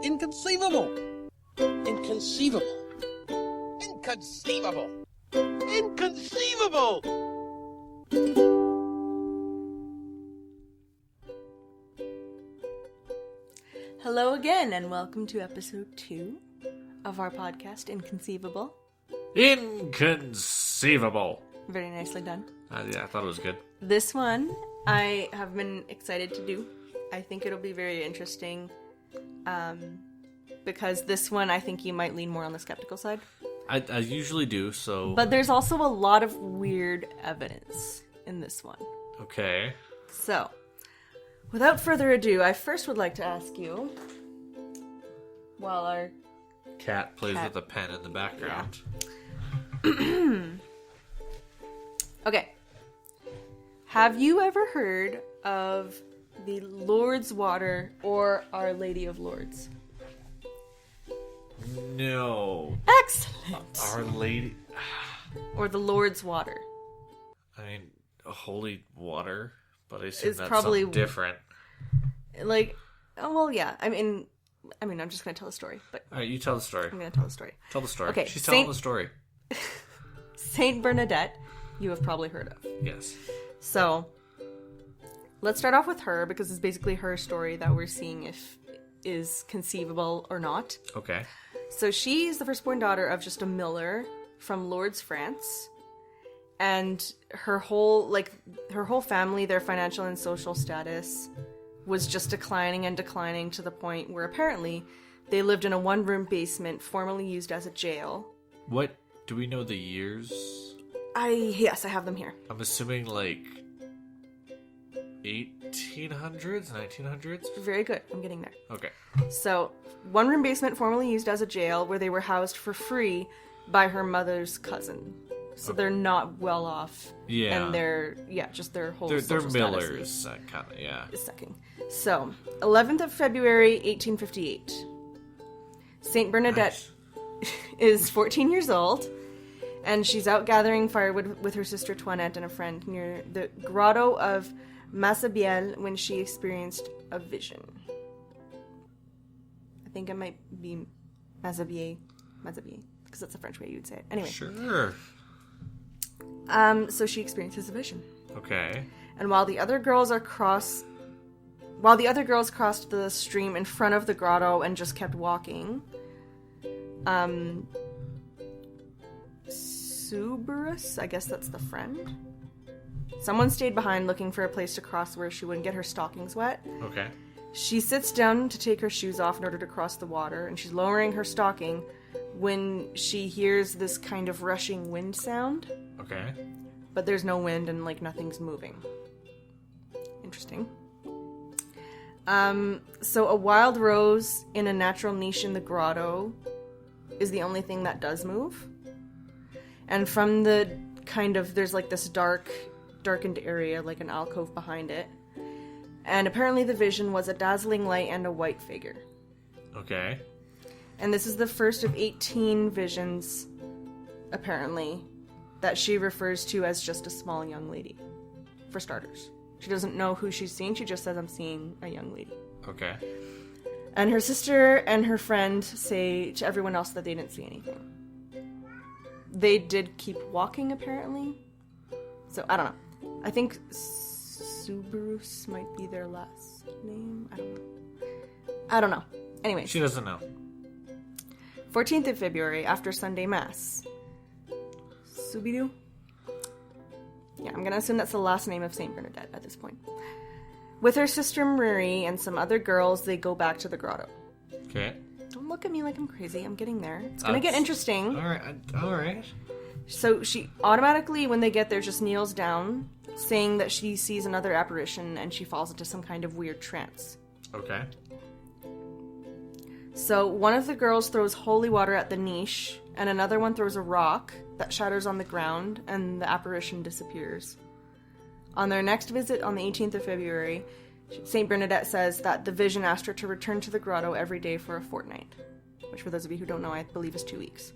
Inconceivable. Inconceivable. Inconceivable. Inconceivable. Hello again, and welcome to episode 2 of our podcast, Inconceivable. Inconceivable. Very nicely done. Yeah, I thought it was good. This one, I have been excited to do. I think it'll be very interesting, because this one, I think you might lean more on the skeptical side. I usually do, so... But there's also a lot of weird evidence in this one. Okay. So, without further ado, I first would like to ask you, while our Cat plays with a pen in the background. Yeah. Okay. Have you ever heard of the Lourdes Water or Our Lady of Lourdes? No. Excellent. Our Lady... Or the Lourdes Water. I mean, holy water, but I assume It's that's probably something different. Like, oh, well, yeah. I mean, I'm just going to tell the story. But Alright, you tell the story. I'm going to tell the story. Tell the story. Okay, She's telling the story. Saint Bernadette, you have probably heard of. Yes. So, let's start off with her, because it's basically her story that we're seeing if is conceivable or not. Okay. So she's the firstborn daughter of just a miller from Lourdes, France. And her whole family, their financial and social status was just declining and declining to the point where apparently they lived in a one-room basement formerly used as a jail. What? Do we know the years? Yes, I have them here. I'm assuming like 1800s, 1900s? Very good. I'm getting there. Okay. So, one-room basement formerly used as a jail where they were housed for free by her mother's cousin. So they're not well off. Yeah. And they're, just their whole They're social millers, kind of, yeah. is sucking. So, 11th of February, 1858. Saint Bernadette is 14 years old, and she's out gathering firewood with her sister Toinette and a friend near the grotto of Massabielle when she experienced a vision. I think it might be Massabielle, because that's the French way you would say it. Anyway. Sure. So she experiences a vision. Okay. And while the other girls crossed the stream in front of the grotto and just kept walking, Suberus, I guess that's the friend. Someone stayed behind looking for a place to cross where she wouldn't get her stockings wet. Okay. She sits down to take her shoes off in order to cross the water, and she's lowering her stocking when she hears this kind of rushing wind sound. Okay. But there's no wind and, nothing's moving. Interesting. So a wild rose in a natural niche in the grotto is the only thing that does move. And from the there's this darkened area, like an alcove behind it. And apparently the vision was a dazzling light and a white figure. Okay. And this is the first of 18 visions, apparently, that she refers to as just a small young lady. For starters. She doesn't know who she's seeing, she just says, I'm seeing a young lady. Okay. And her sister and her friend say to everyone else that they didn't see anything. They did keep walking, apparently. So, I don't know. I think Suberus might be their last name. I don't know. Anyway. She doesn't know. 14th of February, after Sunday Mass. Subidu? Yeah, I'm gonna assume that's the last name of Saint Bernadette at this point. With her sister Marie and some other girls, they go back to the grotto. Okay. Don't look at me like I'm crazy. I'm getting there. It's gonna get interesting. Alright. So she automatically, when they get there, just kneels down, saying that she sees another apparition, and she falls into some kind of weird trance. Okay. So one of the girls throws holy water at the niche, and another one throws a rock that shatters on the ground, and the apparition disappears. On their next visit on the 18th of February, Saint Bernadette says that the vision asked her to return to the grotto every day for a fortnight, which for those of you who don't know, I believe is 2 weeks.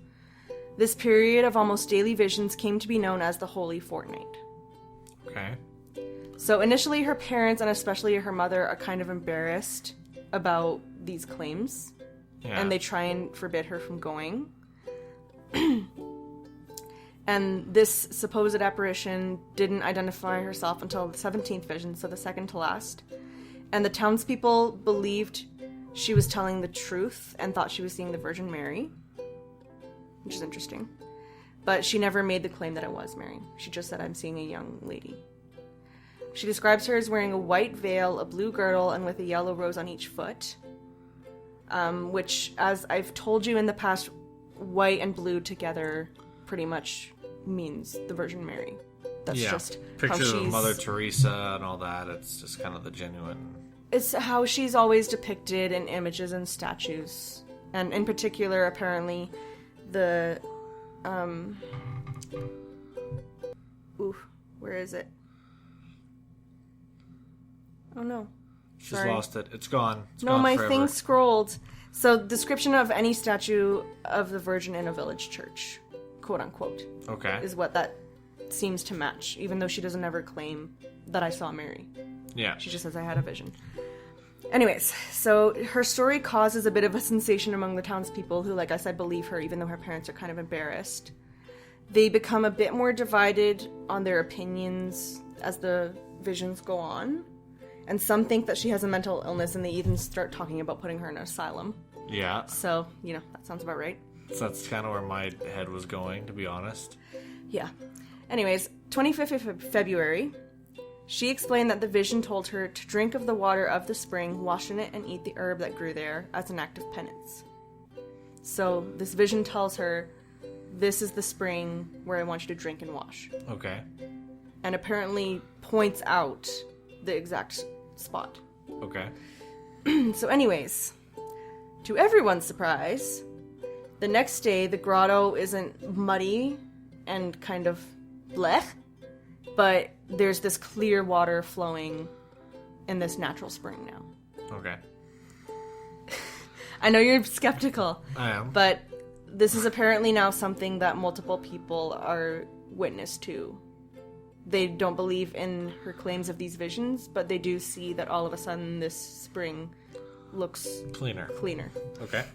This period of almost daily visions came to be known as the Holy Fortnight. Okay. So initially her parents, and especially her mother, are kind of embarrassed about these claims and they try and forbid her from going. And this supposed apparition didn't identify herself until the 17th vision, so the second to last. And the townspeople believed she was telling the truth and thought she was seeing the Virgin Mary, which is interesting. But she never made the claim that it was Mary. She just said, I'm seeing a young lady. She describes her as wearing a white veil, a blue girdle, and with a yellow rose on each foot. Which, as I've told you in the past, white and blue together pretty much means the Virgin Mary. That's just pictures how of Mother Teresa and all that. It's just kind of the genuine. It's how she's always depicted in images and statues, and in particular, apparently, the where is it? Oh no, she's lost it. It's gone. It's gone my forever. thing scrolled. So, description of any statue of the Virgin in a village church, quote unquote. Okay. Is what that seems to match, even though she doesn't ever claim that I saw Mary. Yeah. She just says I had a vision. Anyways, so her story causes a bit of a sensation among the townspeople who, like I said, believe her, even though her parents are kind of embarrassed. They become a bit more divided on their opinions as the visions go on. And some think that she has a mental illness, and they even start talking about putting her in an asylum. Yeah. So, that sounds about right. So that's kind of where my head was going, to be honest. Yeah. Anyways, 25th of February, she explained that the vision told her to drink of the water of the spring, wash in it, and eat the herb that grew there as an act of penance. So this vision tells her, this is the spring where I want you to drink and wash. Okay. And apparently points out the exact spot. Okay. So anyways, to everyone's surprise, the next day the grotto isn't muddy and kind of blech, but there's this clear water flowing in this natural spring now. Okay. I know you're skeptical. I am. But this is apparently now something that multiple people are witness to. They don't believe in her claims of these visions, but they do see that all of a sudden this spring looks cleaner. Okay.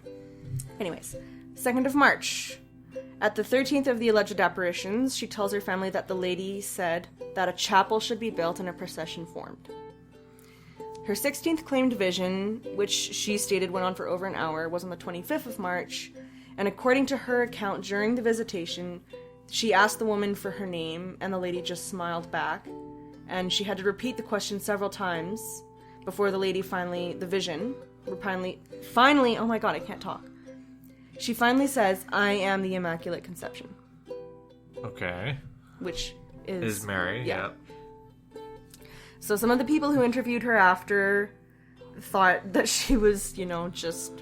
Anyways, 2nd of March. At the 13th of the alleged apparitions, she tells her family that the lady said that a chapel should be built and a procession formed. Her 16th claimed vision, which she stated went on for over an hour, was on the 25th of March, and according to her account during the visitation, she asked the woman for her name, and the lady just smiled back, and she had to repeat the question several times before the lady finally, oh my god, I can't talk. She finally says, I am the Immaculate Conception. Okay. Which is Mary, yeah. So some of the people who interviewed her after thought that she was, just,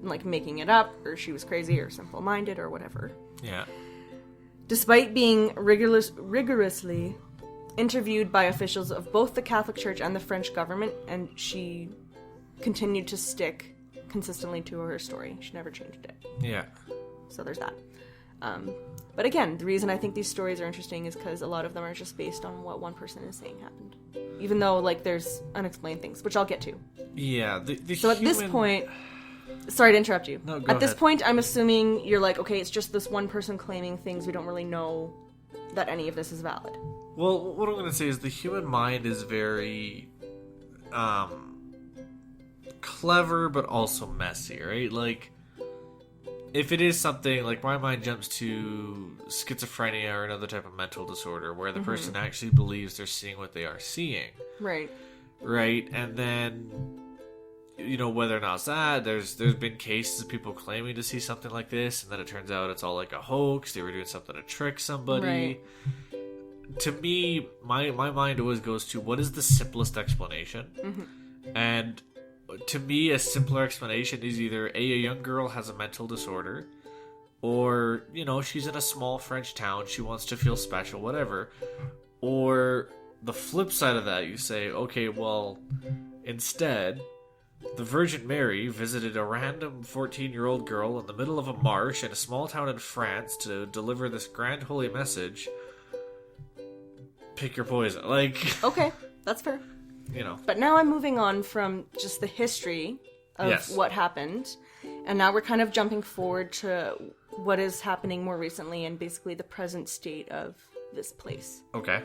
making it up, or she was crazy, or simple-minded, or whatever. Yeah. Despite being rigorously interviewed by officials of both the Catholic Church and the French government, and she continued to stick consistently to her story. She never changed it. Yeah. So there's that. But again, the reason I think these stories are interesting is because a lot of them are just based on what one person is saying happened. Even though, there's unexplained things, which I'll get to. Yeah. So at this point... Sorry to interrupt you. No, go At this ahead. point, I'm assuming you're like, okay, it's just this one person claiming things. We don't really know that any of this is valid. Well, what I'm going to say is the human mind is very clever, but also messy, right? If it is something, my mind jumps to schizophrenia or another type of mental disorder where the person actually believes they're seeing what they are seeing. Right. Right? And then... whether or not it's that, there's been cases of people claiming to see something like this, and then it turns out it's all like a hoax. They were doing something to trick somebody. Right. To me, my mind always goes to what is the simplest explanation, and to me, a simpler explanation is either a young girl has a mental disorder, or she's in a small French town, she wants to feel special, whatever, or the flip side of that, you say, okay, well, instead. The Virgin Mary visited a random 14-year-old girl in the middle of a marsh in a small town in France to deliver this grand holy message. Pick your poison. Okay, that's fair. But now I'm moving on from just the history of what happened And now we're kind of jumping forward to what is happening more recently and basically the present state of this place. Okay.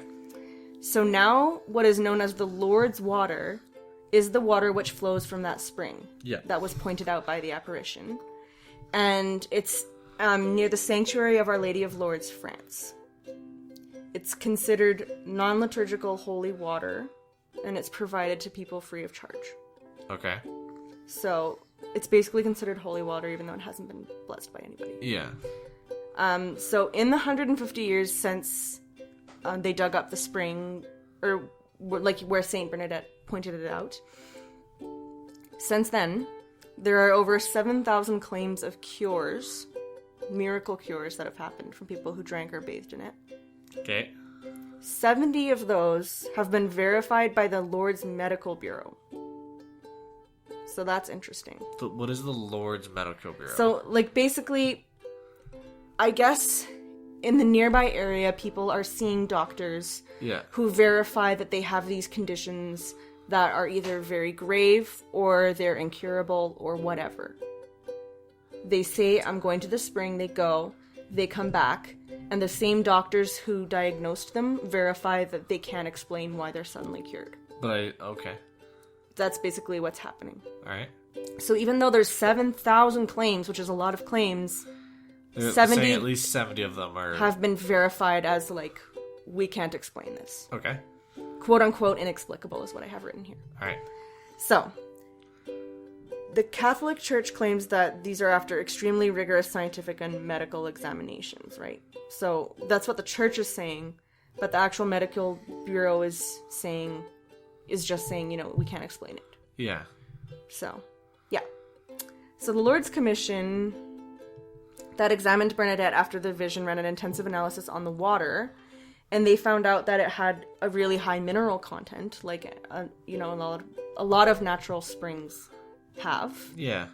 So now what is known as the Lourdes Water is the water which flows from that spring. Yeah. That was pointed out by the apparition. And it's near the sanctuary of Our Lady of Lourdes, France. It's considered non-liturgical holy water, and it's provided to people free of charge. Okay. So it's basically considered holy water, even though it hasn't been blessed by anybody. Yeah. So in the 150 years since they dug up the spring, or like where Saint Bernadette pointed it out, since then, there are over 7,000 claims of cures, miracle cures that have happened from people who drank or bathed in it. Okay. 70 of those have been verified by the Lourdes Medical Bureau. So that's interesting. What is the Lourdes Medical Bureau? So, like, basically, I guess in the nearby area, people are seeing doctors who verify that they have these conditions that are either very grave or they're incurable or whatever. They say, I'm going to the spring, they go, they come back, and the same doctors who diagnosed them verify that they can't explain why they're suddenly cured. Okay. That's basically what's happening. Alright. So even though there's 7,000 claims, which is a lot of claims, They're 70 saying at least 70 of them are... have been verified as, like, we can't explain this. Okay. Quote-unquote inexplicable is what I have written here. Alright. So, the Catholic Church claims that these are after extremely rigorous scientific and medical examinations, right? So, that's what the Church is saying, but the actual Medical Bureau is just saying, you know, we can't explain it. Yeah. So, yeah. So the Lourdes Commission that examined Bernadette after the vision ran an intensive analysis on the water, and they found out that it had a really high mineral content, like, you know, a lot of natural springs have. Yeah.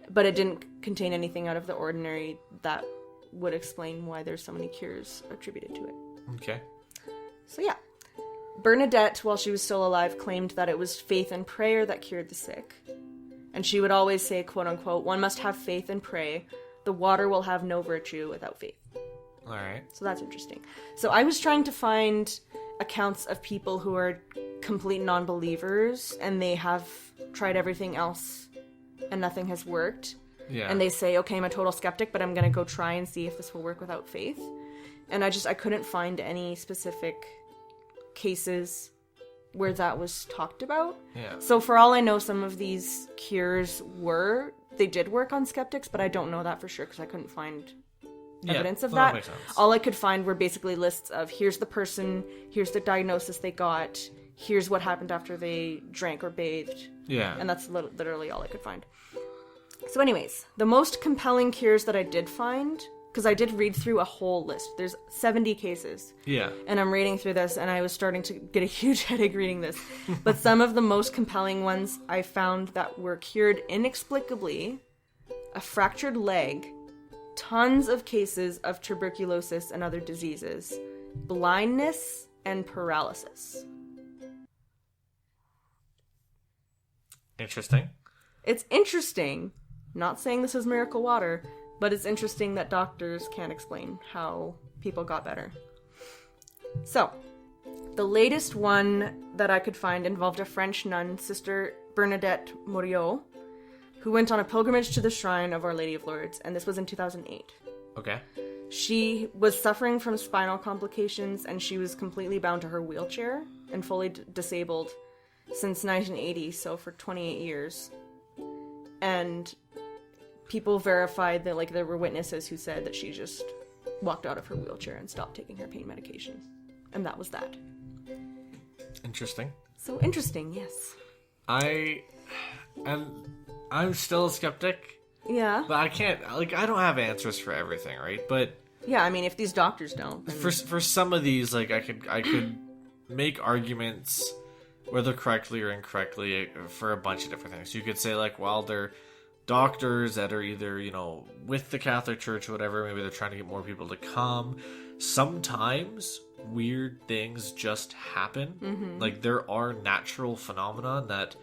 But it didn't contain anything out of the ordinary that would explain why there's so many cures attributed to it. Okay. So yeah. Bernadette, while she was still alive, claimed that it was faith and prayer that cured the sick. And she would always say, quote-unquote, one must have faith and pray. The water will have no virtue without faith. Alright. So that's interesting. So I was trying to find accounts of people who are complete non-believers, and they have tried everything else, and nothing has worked. Yeah. And they say, okay, I'm a total skeptic, but I'm going to go try and see if this will work without faith. And I couldn't find any specific cases where that was talked about. Yeah. So for all I know, some of these cures they did work on skeptics, but I don't know that for sure because I couldn't find evidence of that. Makes sense. All I could find were basically lists of here's the person, here's the diagnosis they got, here's what happened after they drank or bathed. Yeah. And that's literally all I could find. So anyways, the most compelling cures that I did find, because I did read through a whole list. There's 70 cases. Yeah. And I'm reading through this, and I was starting to get a huge headache reading this. But some of the most compelling ones I found that were cured inexplicably: a fractured leg, tons of cases of tuberculosis and other diseases, blindness, and paralysis. Interesting. It's interesting. Not saying this is miracle water, but it's interesting that doctors can't explain how people got better. So, the latest one that I could find involved a French nun, Sister Bernadette Moriot, who went on a pilgrimage to the shrine of Our Lady of Lourdes, and this was in 2008. Okay. She was suffering from spinal complications, and she was completely bound to her wheelchair and fully disabled since 1980, so for 28 years. And people verified that, like, there were witnesses who said that she just walked out of her wheelchair and stopped taking her pain medication. And that was that. Interesting. So interesting, yes. I'm still a skeptic, Yeah. but I don't have answers for everything, right? But Yeah, I mean, if these doctors don't, then... for some of these, like, I could make arguments, whether correctly or incorrectly, for a bunch of different things. You could say, like, well, they're doctors that are either, you know, with the Catholic Church or whatever, maybe they're trying to get more people to come. Sometimes weird things just happen. Mm-hmm. Like, there are natural phenomena that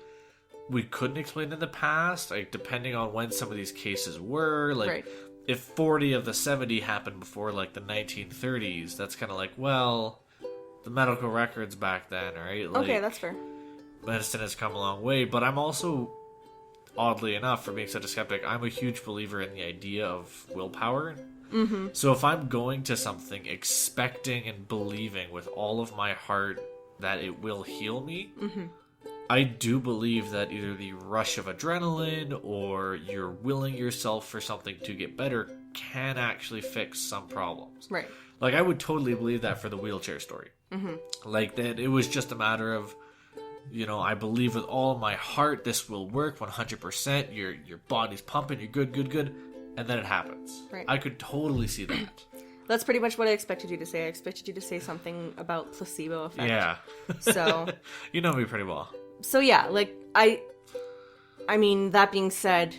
we couldn't explain in the past, like depending on when some of these cases were, like Right. if 40 of the 70 happened before like the 1930s, that's kind of like, well, the medical records back then, right? Like, Okay, that's fair. medicine has come a long way, but I'm also, oddly enough, for being such a skeptic, I'm a huge believer in the idea of willpower. Mm-hmm. So if I'm going to something expecting and believing with all of my heart that it will heal me, I do believe that either the rush of adrenaline or you're willing yourself for something to get better can actually fix some problems. Right. Like, I would totally believe that for the wheelchair story. Like, that it was just a matter of, you know, I believe with all of my heart this will work 100%. Your body's pumping, you're good. And then it happens. Right. I could totally see that. That's pretty much what I expected you to say. I expected you to say something about placebo effect. Yeah. So... You know me pretty well. So yeah, like, I mean, that being said,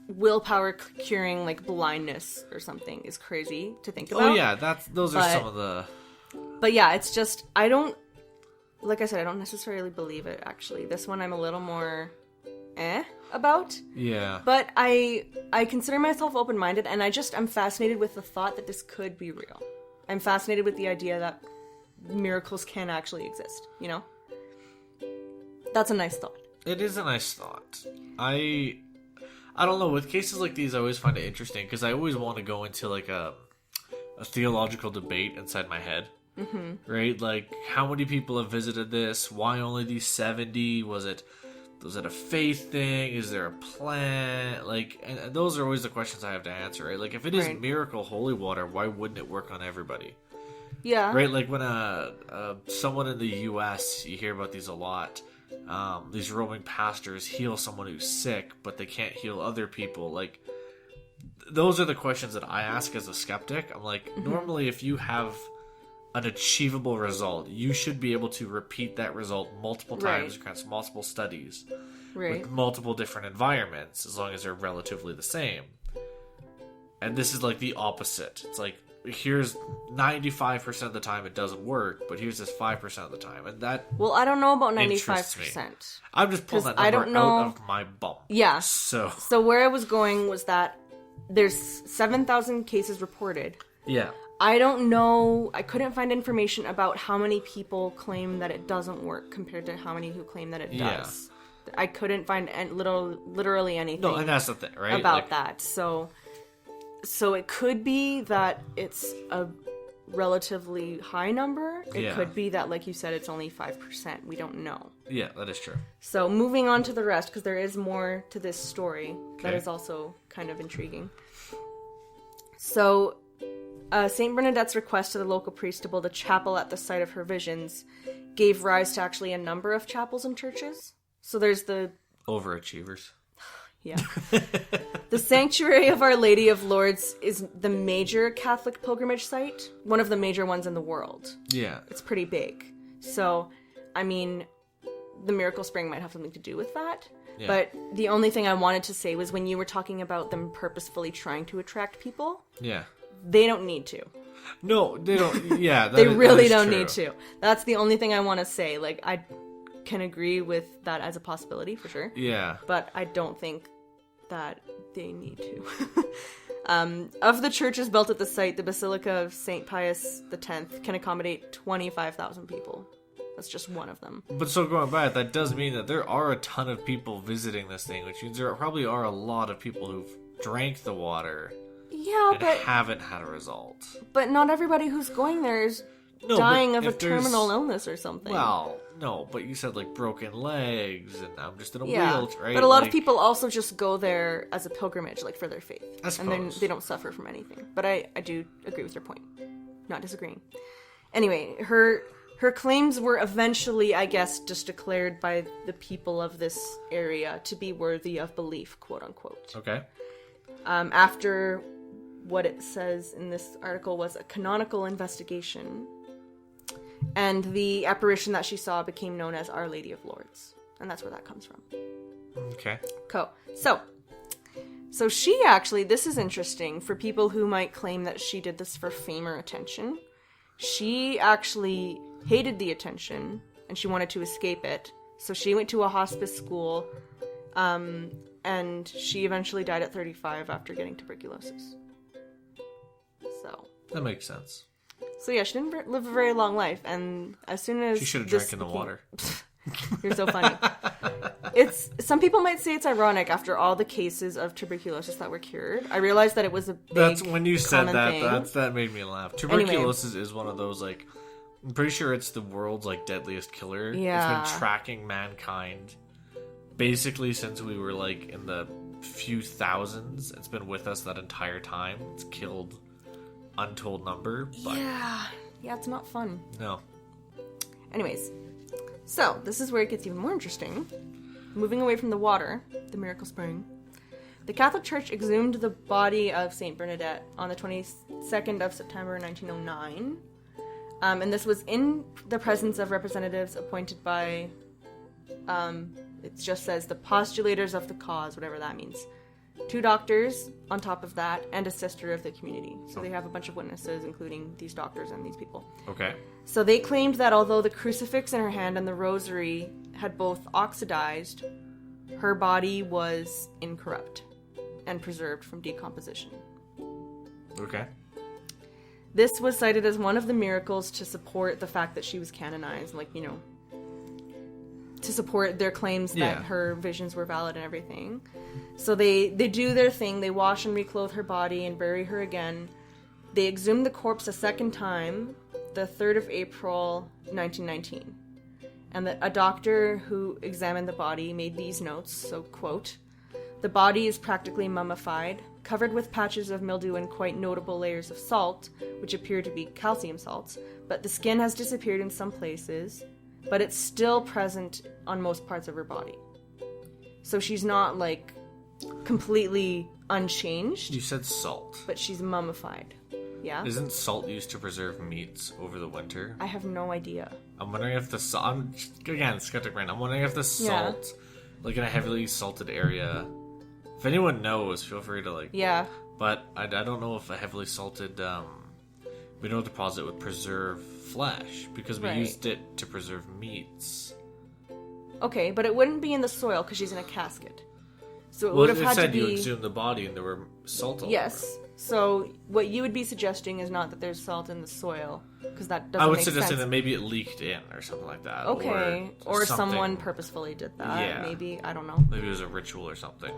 willpower curing, like, blindness or something is crazy to think about. Oh yeah, those are some of the... But yeah, it's just, I don't, like I said, I don't necessarily believe it, actually. This one I'm a little more about. Yeah. But I consider myself open-minded, and I'm fascinated with the thought that this could be real. I'm fascinated with the idea that miracles can actually exist, you know? That's a nice thought. It is a nice thought. I don't know, with cases like these, I always find it interesting, because I always want to go into, like, a theological debate inside my head. Mm-hmm. Right? Like, how many people have visited this? Why only these 70? Was it a faith thing? Is there a plan? Like, and those are always the questions I have to answer, right? Like, if it is Right. miracle holy water, why wouldn't it work on everybody? Yeah. Right? Like, when someone in the U.S., you hear about these a lot, these roaming pastors heal someone who's sick, but they can't heal other people. Like, those are the questions that I ask as a skeptic. I'm like, normally if you have an achievable result, you should be able to repeat that result multiple times across multiple studies with multiple different environments, as long as they're relatively the same. And this is like the opposite. It's like, here's 95% of the time it doesn't work, but here's this 5% of the time, and that Well, I don't know about interests 95%. me. I'm just pulling that 'Cause I number don't know- out of my bum. Yeah. So where I was going was that there's 7,000 cases reported. yeah. I don't know. I couldn't find information about how many people claim that it doesn't work compared to how many who claim that it does. I couldn't find literally anything No, and that's the thing, right? about Like, that. So it could be that it's a relatively high number. It Yeah. could be that, like you said, it's only 5%. We don't know. Yeah, that is true. So moving on to the rest, because there is more to this story that Okay. is also kind of intriguing. So, Saint Bernadette's request to the local priest to build a chapel at the site of her visions gave rise to actually a number of chapels and churches. So there's the... Overachievers. Yeah. The Sanctuary of Our Lady of Lourdes is the major Catholic pilgrimage site, one of the major ones in the world. Yeah. It's pretty big. So, I mean, the Miracle Spring might have something to do with that. Yeah. But the only thing I wanted to say was when you were talking about them purposefully trying to attract people, Yeah. they don't need to. No, they don't. Yeah, They really that is don't true. need to. That's the only thing I want to say. Like, I can agree with that as a possibility, for sure. Yeah. But I don't think that they need to. Of the churches built at the site, the Basilica of St. Pius X can accommodate 25,000 people. That's just one of them. But so going back, that does mean that there are a ton of people visiting this thing, which means there probably are a lot of people who've drank the water Yeah, and but haven't had a result. not everybody who's going there is No, dying but of a if there's- terminal illness or something. Well, no, but you said like broken legs, and I'm just in a Yeah, wheelchair, right? but a lot Like, of people also just go there as a pilgrimage, like for their faith. I And then suppose. they don't suffer from anything. But I do agree with your point. Not disagreeing. Anyway, her claims were eventually, I guess, just declared by the people of this area to be worthy of belief, quote unquote. Okay. After what it says in this article was a canonical investigation, and the apparition that she saw became known as Our Lady of Lourdes. And that's where that comes from. Okay. Cool. So she actually, this is interesting for people who might claim that she did this for fame or attention. She actually hated the attention and she wanted to escape it. So she went to a hospice school And she eventually died at 35 after getting tuberculosis. So That makes sense. So yeah, she didn't live a very long life, and as soon as She should have drank in the water. You're so funny. Some people might say it's ironic after all the cases of tuberculosis that were cured. I realized that it was a big That's when you said that. thing. That made me laugh. Tuberculosis is one of those like. I'm pretty sure it's the world's like deadliest killer. Yeah. It's been tracking mankind basically since we were like in the few thousands. It's been with us that entire time. It's killed untold number. But Yeah, it's not fun. No. Anyways, so this is where it gets even more interesting. Moving away from the water, the miracle spring, the Catholic Church exhumed the body of Saint Bernadette on the 22nd of September 1909. And this was in the presence of representatives appointed by, it just says the postulators of the cause, whatever that means. 2 doctors on top of that, and a sister of the community. So they have a bunch of witnesses, including these doctors and these people. Okay. So they claimed that although the crucifix in her hand and the rosary had both oxidized, her body was incorrupt and preserved from decomposition. Okay. This was cited as one of the miracles to support the fact that she was canonized, to support their claims that her visions were valid and everything. So they do their thing. They wash and reclothe her body and bury her again. They exhumed the corpse a second time, the 3rd of April, 1919. And a doctor who examined the body made these notes, so, quote, "The body is practically mummified, covered with patches of mildew and quite notable layers of salt, which appear to be calcium salts, but the skin has disappeared in some places, but it's still present on most parts of her body." So she's not, completely unchanged. You said salt. But she's mummified. Yeah? Isn't salt used to preserve meats over the winter? I have no idea. I'm wondering if the salt... Again, skeptic brain. I'm wondering if the salt, in a heavily salted area... If anyone knows, feel free to, Yeah. But I don't know if a heavily salted, mineral deposit would preserve flesh, because we used it to preserve meats. Okay, but it wouldn't be in the soil, because she's in a casket. So it would have had to be... you exhumed the body and there were salt all Yes. over. So what you would be suggesting is not that there's salt in the soil, because that doesn't I would make suggest sense. that maybe it leaked in or something like that. Okay. Or something. someone purposefully did that. Yeah. Maybe. I don't know. Maybe it was a ritual or something.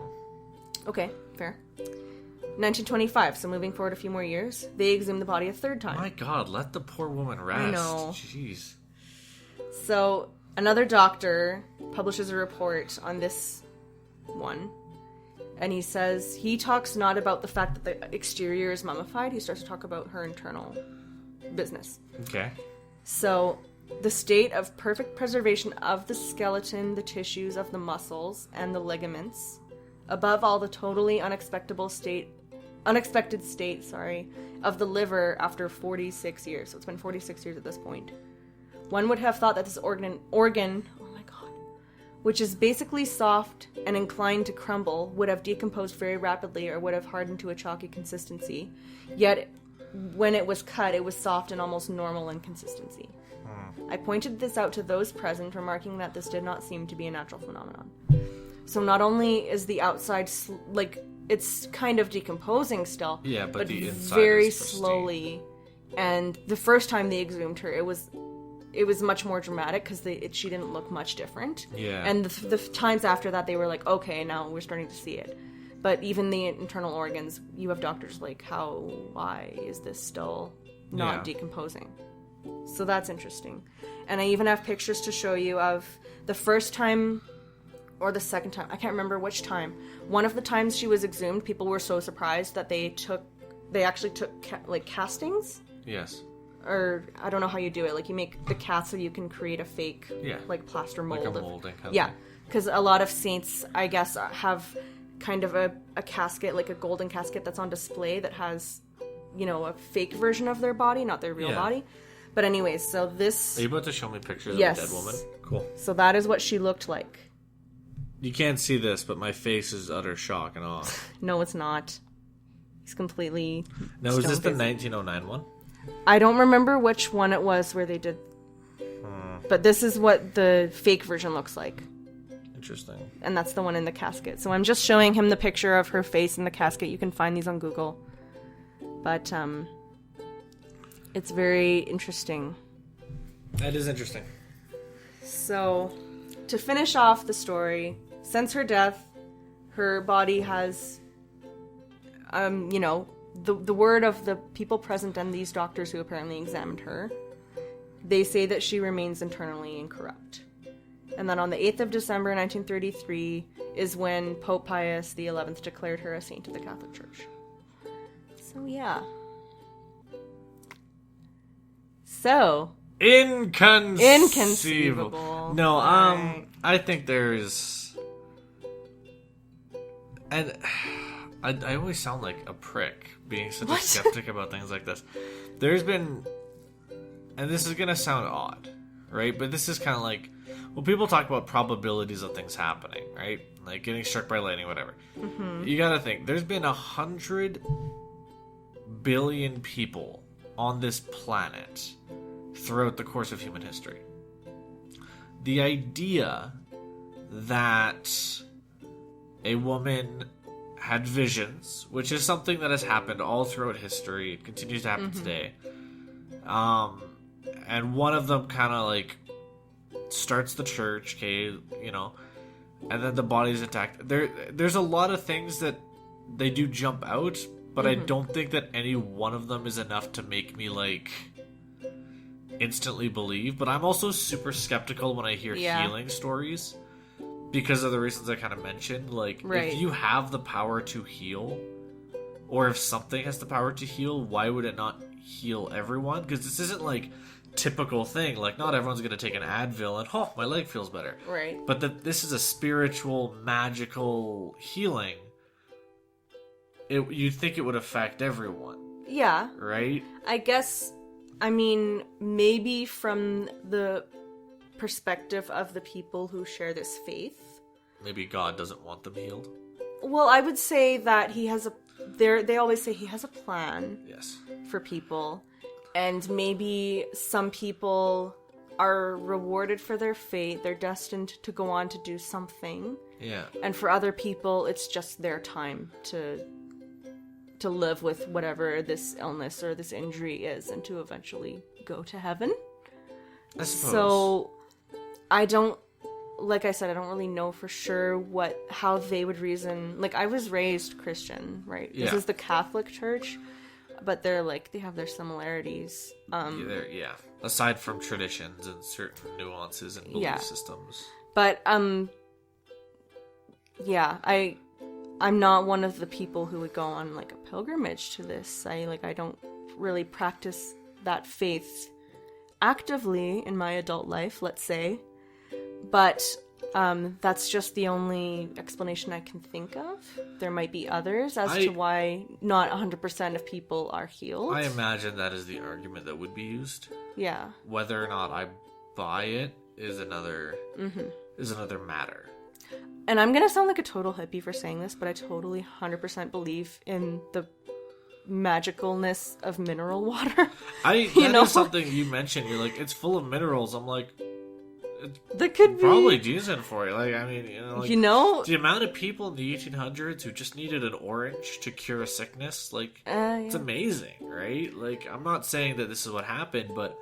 Okay, fair. 1925, so moving forward a few more years, they exhumed the body a 3rd time. My God, let the poor woman rest. I know. Jeez. So another doctor publishes a report on this one, and he says he talks not about the fact that the exterior is mummified. He starts to talk about her internal business. Okay. So the state of perfect preservation of the skeleton, the tissues of the muscles, and the ligaments, above all the totally unexpected state of the liver after 46 years. So it's been 46 years at this point. One would have thought that this organ, oh my God, which is basically soft and inclined to crumble, would have decomposed very rapidly or would have hardened to a chalky consistency. Yet, when it was cut, it was soft and almost normal in consistency. I pointed this out to those present, remarking that this did not seem to be a natural phenomenon. So not only is the outside, it's kind of decomposing still, but the inside very is pristine. slowly. And the first time they exhumed her, it was much more dramatic because she didn't look much different. Yeah. And the times after that, they were like, okay, now we're starting to see it. But even the internal organs, you have doctors why is this still not decomposing? So that's interesting. And I even have pictures to show you of the first time or the second time. I can't remember which time. One of the times she was exhumed, people were so surprised that they actually took castings. Yes. Or I don't know how you do it. You make the cast so you can create a fake plaster mold. Like a molding kind of Yeah. thing. Because a lot of saints, I guess, have kind of a casket, like a golden casket that's on display that has, a fake version of their body, not their real body. But anyways, so this... Are you about to show me pictures of a dead woman? Cool. So that is what she looked like. You can't see this, but my face is utter shock and awe. No, it's not. He's completely... Now, is this the 1909 one? I don't remember which one it was where they did... But this is what the fake version looks like. Interesting. And that's the one in the casket. So I'm just showing him the picture of her face in the casket. You can find these on Google. But it's very interesting. That is interesting. So, to finish off the story, since her death, her body has, the word of the people present and these doctors who apparently examined her, they say that she remains internally incorrupt. And then on the 8th of December 1933 is when Pope Pius XI declared her a saint of the Catholic Church. So, yeah. So... Inconceivable. No, right. I think there's... And I always sound like a prick being such a skeptic about things like this. There's been... And this is going to sound odd, right? But this is kind of like... Well, people talk about probabilities of things happening, right? Like getting struck by lightning, whatever. Mm-hmm. You gotta think, there's been 100 billion people on this planet throughout the course of human history. The idea that a woman had visions, which is something that has happened all throughout history, it continues to happen today, and one of them kind of like starts the church, okay, and then the body's intact. There's a lot of things that they do jump out, but I don't think that any one of them is enough to make me like instantly believe. But I'm also super skeptical when I hear healing stories because of the reasons I kind of mentioned. Like, if you have the power to heal, or if something has the power to heal, why would it not heal everyone? Because this isn't like typical thing. Like, not everyone's going to take an Advil and, oh, my leg feels better. Right. But this is a spiritual, magical healing. You'd think it would affect everyone. Yeah. Right? I guess, maybe from the perspective of the people who share this faith. Maybe God doesn't want them healed. Well, I would say that he has they always say he has a plan. Yes. For people. And maybe some people are rewarded for their faith. They're destined to go on to do something. Yeah. And for other people, it's just their time to live with whatever this illness or this injury is and to eventually go to heaven. I suppose. So, I don't really know for sure how they would reason. Like, I was raised Christian, right? Yeah. This is the Catholic Church. But they have their similarities. Aside from traditions and certain nuances and belief systems. But I'm not one of the people who would go on like a pilgrimage to this. I don't really practice that faith actively in my adult life, let's say. But that's just the only explanation I can think of. There might be others as to why not 100% of people are healed. I imagine that is the argument that would be used. Yeah. Whether or not I buy it is another matter. And I'm going to sound like a total hippie for saying this, but I totally 100% believe in the magicalness of mineral water. That is something you mentioned. You're like, it's full of minerals. I'm like... That could be probably decent for you. Like, the amount of people in the 1800s who just needed an orange to cure a sickness, like, it's amazing, right? Like, I'm not saying that this is what happened, but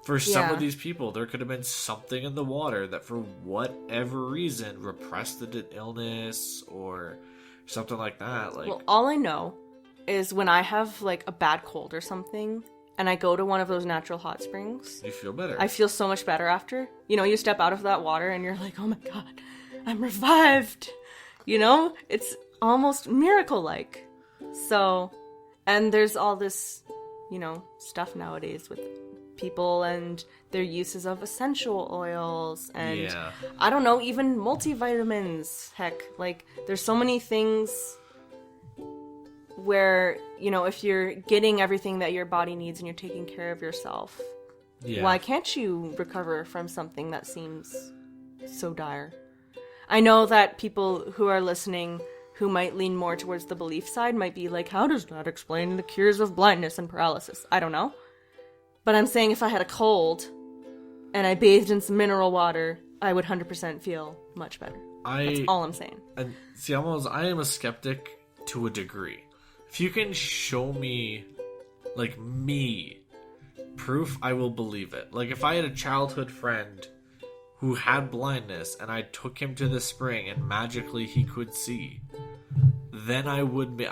for some of these people, there could have been something in the water that, for whatever reason, repressed the illness or something like that. Like, well, all I know is when I have like a bad cold or something. And I go to one of those natural hot springs. You feel better. I feel so much better after. You step out of that water and you're like, oh my god, I'm revived. It's almost miracle-like. So, and there's all this, stuff nowadays with people and their uses of essential oils and, I don't know, even multivitamins. Heck, like, there's so many things where, if you're getting everything that your body needs and you're taking care of yourself, why can't you recover from something that seems so dire? I know that people who are listening who might lean more towards the belief side might be like, how does that explain the cures of blindness and paralysis? I don't know. But I'm saying if I had a cold and I bathed in some mineral water, I would 100% feel much better. That's all I'm saying. And see, I am a skeptic to a degree. If you can show me, like, proof, I will believe it. Like, if I had a childhood friend who had blindness and I took him to the spring and magically he could see, then I would be...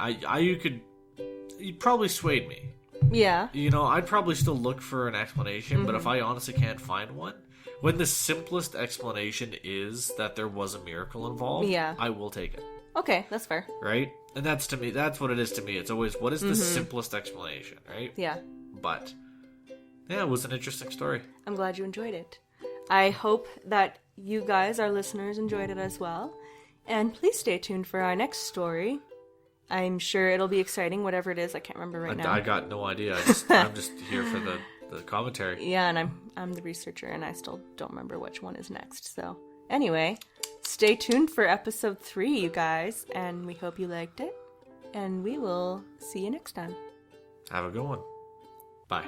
You'd probably swayed me. Yeah. You know, I'd probably still look for an explanation, but if I honestly can't find one, when the simplest explanation is that there was a miracle involved, I will take it. Okay, that's fair. Right? And that's what it is to me. It's always, what is the simplest explanation, right? Yeah. But, yeah, it was an interesting story. I'm glad you enjoyed it. I hope that you guys, our listeners, enjoyed it as well. And please stay tuned for our next story. I'm sure it'll be exciting, whatever it is. I can't remember right now. I got no idea. I'm just here for the commentary. Yeah, and I'm the researcher, and I still don't remember which one is next. So, anyway, stay tuned for episode 3, you guys, and we hope you liked it. And we will see you next time. Have a good one. Bye.